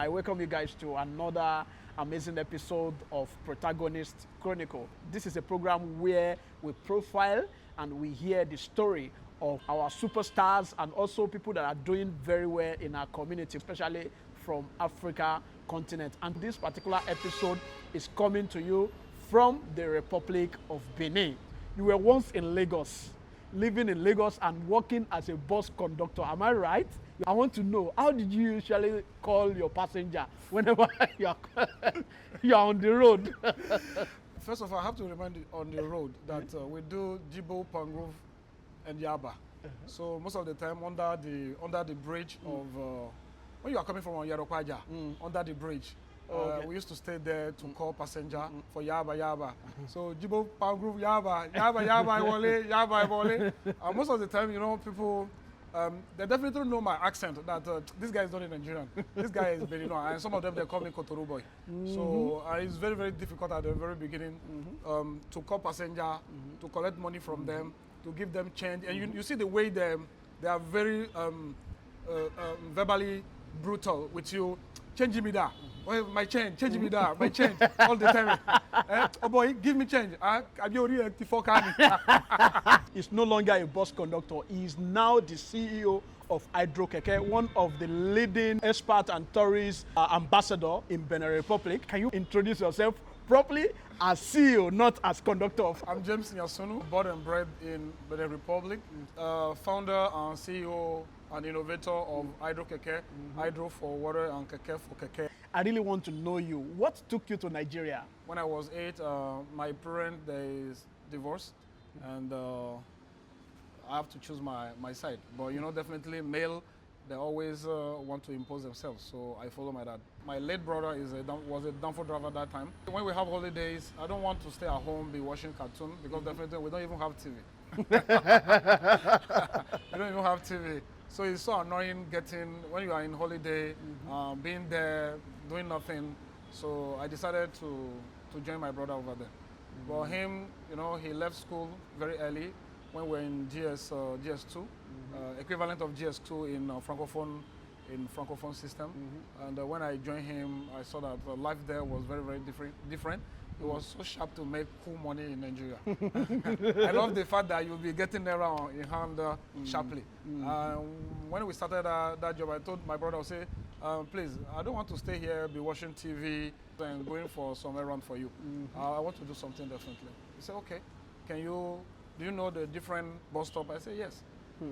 I welcome you guys to another amazing episode of Protagonist Chronicles. This is a program where we profile and we hear the story of our superstars and also people that are doing very well in our community, especially from Africa continent. And this particular episode is coming to you from the Republic of Benin. You were once in Lagos, living in Lagos and working as a bus conductor. Am I right? I want to know, how did you usually call your passenger whenever you're on the road? First of all, I have to remind you on the road that we do Jibo, Pangrove, and Yaba. So most of the time under the bridge of when you are coming from Hydrokeke, under the bridge. Okay. We used to stay there to call passenger for Yaba. So Jibo, Pangrove, Yaba, Iwole, Yaba, Iwole. Most of the time, you know, people, they definitely know my accent, that this guy is not a Nigerian. This guy is Benin, and some of them, they call me Kotoro boy. So it's very, very difficult at the very beginning to call passenger, to collect money from them, to give them change. And you see the way they are very verbally brutal with you. Change me that. Well, my change, change me that, my change, all the time. Oh boy, give me change. He's no longer a bus conductor. He is now the CEO of Hydrokeke, one of the leading expert and tourist ambassador in Benin Republic. Can you introduce yourself properly as CEO, not as conductor? I'm James Nyasunu, born and bred in Benin Republic, founder and CEO and innovator of Hydrokeke, Hydro for water and Keke for Keke. I really want to know you. What took you to Nigeria? When I was 8, my parents, they divorced, and I have to choose my side. But you know, definitely male, they always want to impose themselves, so I follow my dad. My late brother was a dumper driver at that time. When we have holidays, I don't want to stay at home, be watching cartoon, because definitely we don't even have TV. We don't even have TV. So it's so annoying when you are in holiday, being there, doing nothing. So I decided to join my brother over there. But him, you know, he left school very early when we were in GS2, equivalent of GS2 in Francophone system. And when I joined him, I saw that life there was very, very different. It was so sharp to make cool money in Nigeria. I love the fact that you'll be getting there in hand sharply. When we started that job, I told my brother, I say, please, I don't want to stay here, be watching TV and going for some errand for you. I want to do something differently. He said, okay, do you know the different bus stop? I said, yes.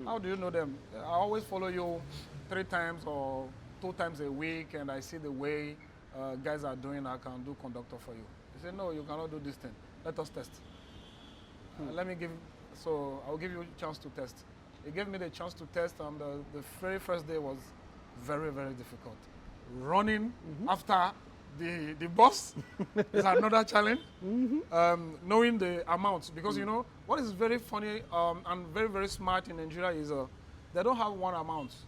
How do you know them? I always follow you 3 times or 2 times a week, and I see the way guys are doing, I can do conductor for you. He said, no, you cannot do this thing. Let us test. So I'll give you a chance to test. He gave me the chance to test, and the very first day was very, very difficult. Running after the bus is another challenge. Knowing the amounts, because you know, what is very funny and very, very smart in Nigeria is they don't have one amount.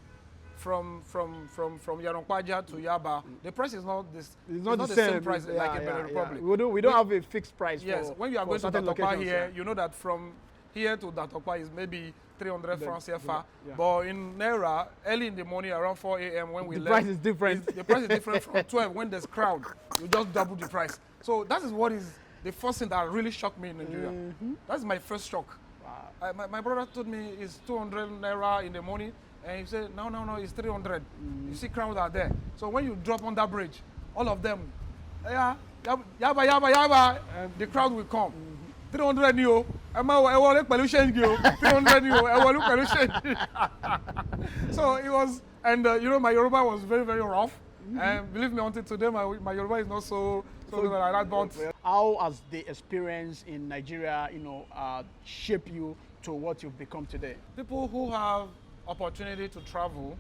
From Hydrokeke to Yaba, the price is not this. It's not the same price like in Benin Republic. We don't have a fixed price. Yes, when you are going to Hydrokeke here, you know that from here to Hydrokeke is maybe 300 francs CFA. But in Naira, early in the morning, around 4 a.m. when we left, the price is different. The price is different from 12 when there's crowd. You just double the price. So that is what is the first thing that really shocked me in Nigeria. That's my first shock. Wow. My brother told me it's 200 Naira in the morning. And he said, no, it's 300. You see crowds are there. So when you drop on that bridge, all of them, yeah, yaba, and the crowd will come. 300 yo, 300 yo, So it was, and you know, my Yoruba was very, very rough. And believe me, until today, my Yoruba is not so like that. But how has the experience in Nigeria, you know, shaped you to what you've become today? People who have opportunity to travel,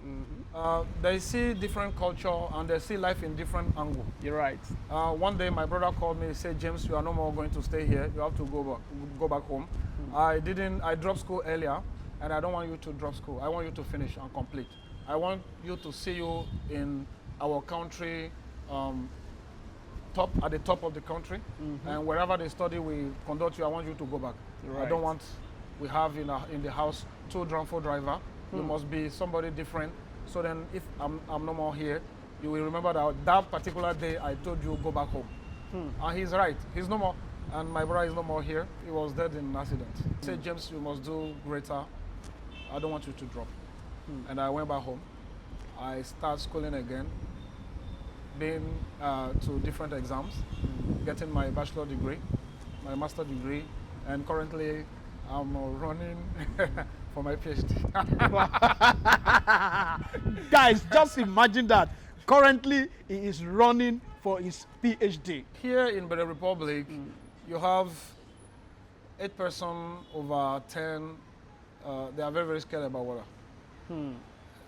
they see different culture and they see life in different angle. You're right. One day my brother called me and said, James, you are no more going to stay here. You have to go back home. I dropped school earlier, and I don't want you to drop school. I want you to finish and complete. I want you to see you in our country, at the top of the country, and wherever they study, we conduct you. I want you to go back. Right. I don't want, we have in the house 2 drivers. You must be somebody different. So then if I'm no more here, you will remember that particular day I told you go back home. And he's right. He's no more. And my brother is no more here. He was dead in an accident. He said, James, you must do greater. I don't want you to drop. And I went back home. I started schooling again, been to different exams, getting my bachelor degree, my master degree, and currently I'm running for my PhD. Guys, just imagine that. Currently, he is running for his PhD. Here in Benin Republic, you have 8 person over 10. They are very, very scared about water.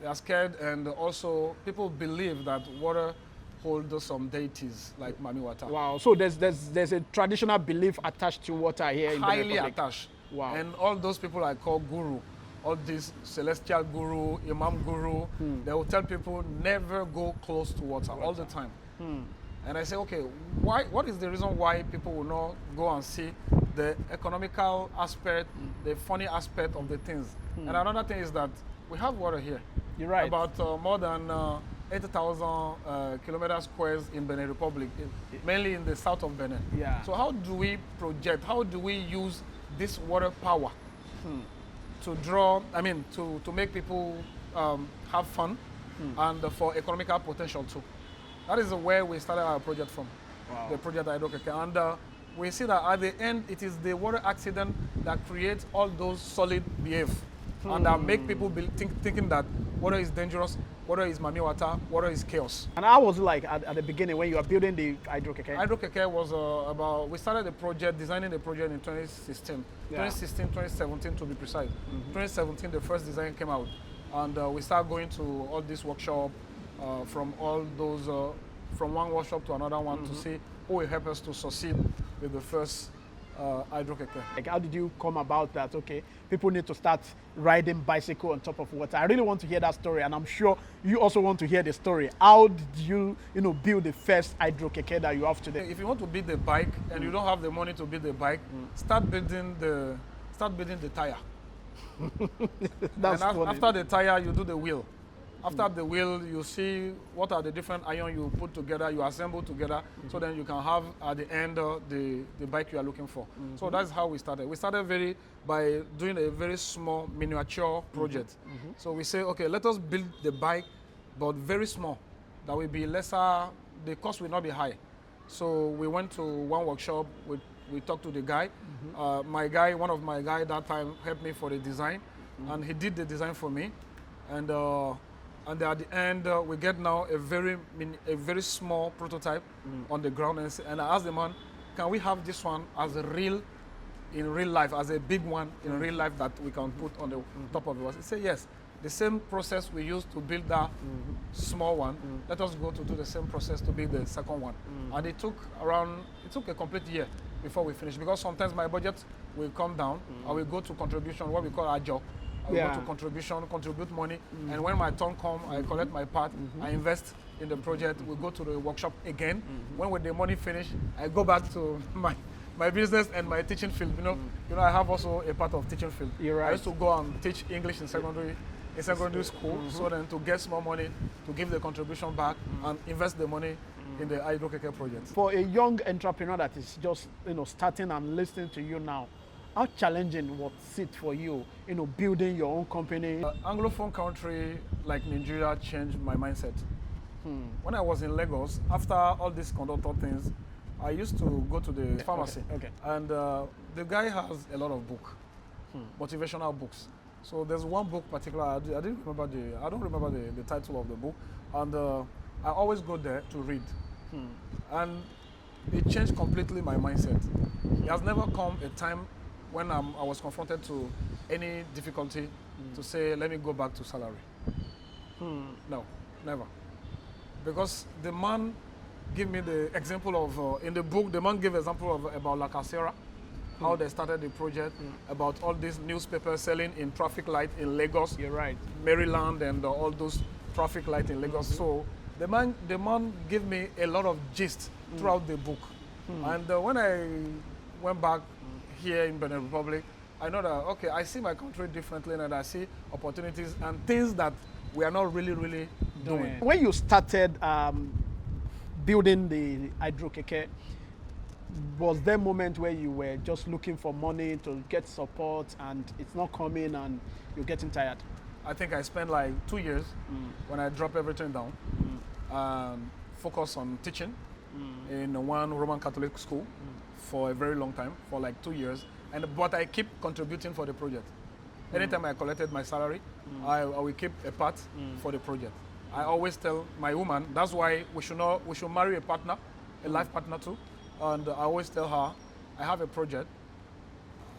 They are scared, and also people believe that water holds some deities like Mami Water. Wow, so there's a traditional belief attached to water here in Benin Highly Republic. attached. Wow. And all those people I call guru, all these celestial guru, imam guru, they will tell people never go close to water all the time. And I say, okay, what is the reason why people will not go and see the economical aspect, the funny aspect of the things? And another thing is that we have water here. You're right. About more than 80,000 kilometers squares in Benin Republic, mainly in the south of Benin. Yeah. So how do we project, how do we use this water power to draw, to make people have fun and for economical potential too? That is where we started our project from, the project Hydrokeke. And we see that at the end, it is the water accident that creates all those solid behave and that make people thinking that water is dangerous, water is Mami Water, water is chaos. And how was it like at the beginning when you were building the Hydrokeke? Hydrokeke was we started the project, designing the project in 2016. Yeah. 2016, 2017 to be precise. 2017, the first design came out. And we started going to all this workshop, from all those, from one workshop to another one to see who will help us to succeed with the first Hydrokeke. Like, how did you come about that? Okay, people need to start riding bicycle on top of water. I really want to hear that story, and I'm sure you also want to hear the story. How did you, build the first Hydrokeke that you have today? If you want to build the bike and you don't have the money to build the bike, start building the tire. That's and funny. after the tire, you do the wheel. After the wheel, you see what are the different iron you put together, you assemble together, so then you can have at the end the bike you are looking for. So that's how we started. We started by doing a very small miniature project. So we say, okay, let us build the bike, but very small. That will be lesser, the cost will not be high. So we went to one workshop, we talked to the guy. One of my guy that time helped me for the design, and he did the design for me. And at the end, we get now a very small prototype on the ground. And I asked the man, can we have this one as in real life, as a big one in real life that we can put on the top of the wall? He said, yes. The same process we used to build that small one, let us go to do the same process to build the second one. And it took a complete year before we finished, because sometimes my budget will come down. I will go to contribution, what we call a job. I will go to contribution, contribute money, and when my turn comes, I collect my part, I invest in the project, we go to the workshop again. When with the money finish, I go back to my business and my teaching field. I have also a part of teaching field. You're right. I used to go and teach English in secondary school, so then to get more money, to give the contribution back and invest the money in the Hydrokeke project. For a young entrepreneur that is just starting and listening to you now, how challenging was it for you, building your own company? Anglophone country like Nigeria changed my mindset. When I was in Lagos, after all these conductor things, I used to go to the pharmacy. Okay. And the guy has a lot of books, motivational books. So there's one book particular, I don't remember the title of the book, and I always go there to read. And it changed completely my mindset. It has never come a time when I was confronted to any difficulty to say, let me go back to salary. No, never. Because the man gave me the example of, in the book, the man gave example of about La Casera, how they started the project, about all these newspapers selling in traffic light in Lagos. You're right. Maryland and all those traffic light in Lagos. So the man gave me a lot of gist throughout the book. And when I went back here in Benin Republic, I know that, okay, I see my country differently and I see opportunities and things that we are not really doing. When you started building the Hydrokeke, was there a moment where you were just looking for money to get support and it's not coming and you're getting tired? I think I spent like 2 years when I dropped everything down and focused on teaching in one Roman Catholic school for a very long time, for like 2 years. But I keep contributing for the project. Anytime I collected my salary, I will keep a part for the project. I always tell my woman, that's why we should marry a partner, a life partner too. And I always tell her, I have a project.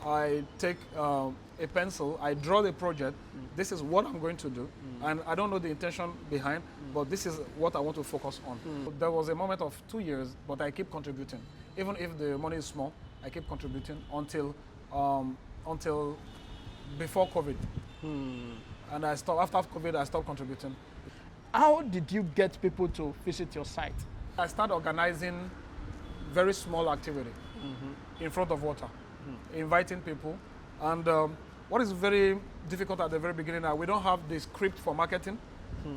I take a pencil, I draw the project. This is what I'm going to do. And I don't know the intention behind, but this is what I want to focus on. There was a moment of 2 years, but I keep contributing. Even if the money is small, I keep contributing until before COVID. And I stopped, after COVID, I stopped contributing. How did you get people to visit your site? I started organizing very small activity in front of water, inviting people. And what is very difficult at the very beginning now, we don't have the script for marketing.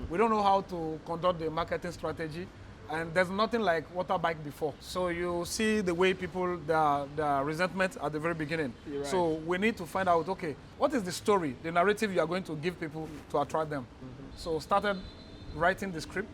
We don't know how to conduct the marketing strategy. And there's nothing like water bike before. So you see the way people, their resentment at the very beginning. Right. So we need to find out, okay, what is the story, the narrative you are going to give people to attract them? So started writing the script,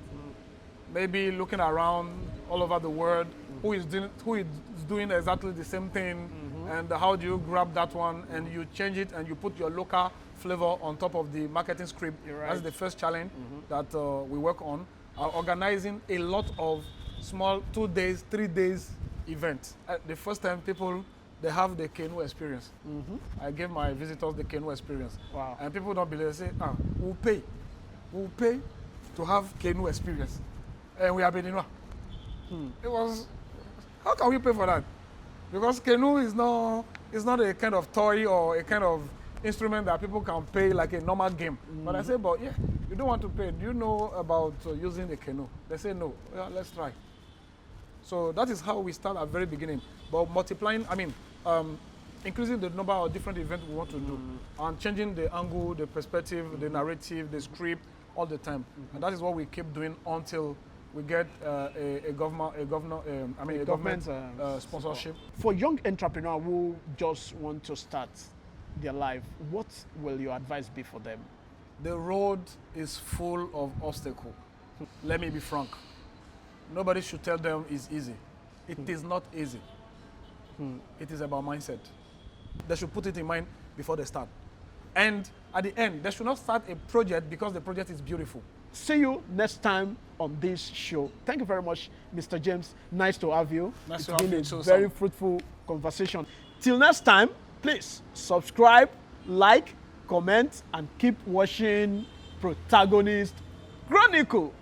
maybe looking around all over the world, who is doing exactly the same thing, and how do you grab that one, and you change it, and you put your local flavor on top of the marketing script. Right. That's the first challenge that we work on. Organizing a lot of small 2 days, 3 days events. The first time people, they have the canoe experience. I gave my visitors the canoe experience. Wow. And people don't believe, they say, we'll pay to have canoe experience. And we are Beninois. It was, how can we pay for that? Because canoe is not a kind of toy or a kind of instrument that people can pay like a normal game. But I say, but yeah, you don't want to pay. Do you know about using a canoe? They say no. Yeah, let's try. So that is how we start at the very beginning. But multiplying, increasing the number of different events we want to do, and changing the angle, the perspective, the narrative, the script all the time. And that is what we keep doing until we get a government sponsorship. For young entrepreneurs who just want to start their life, what will your advice be for them? The road is full of obstacles. Let me be frank. Nobody should tell them it's easy. It is not easy. It is about mindset. They should put it in mind before they start. And at the end, they should not start a project because the project is beautiful. See you next time on this show. Thank you very much, Mr. James. Nice to have you. Nice to it's have been you a too, very Sam. fruitful conversation. Till next time, please subscribe, like, comment, and keep watching Protagonist Chronicles.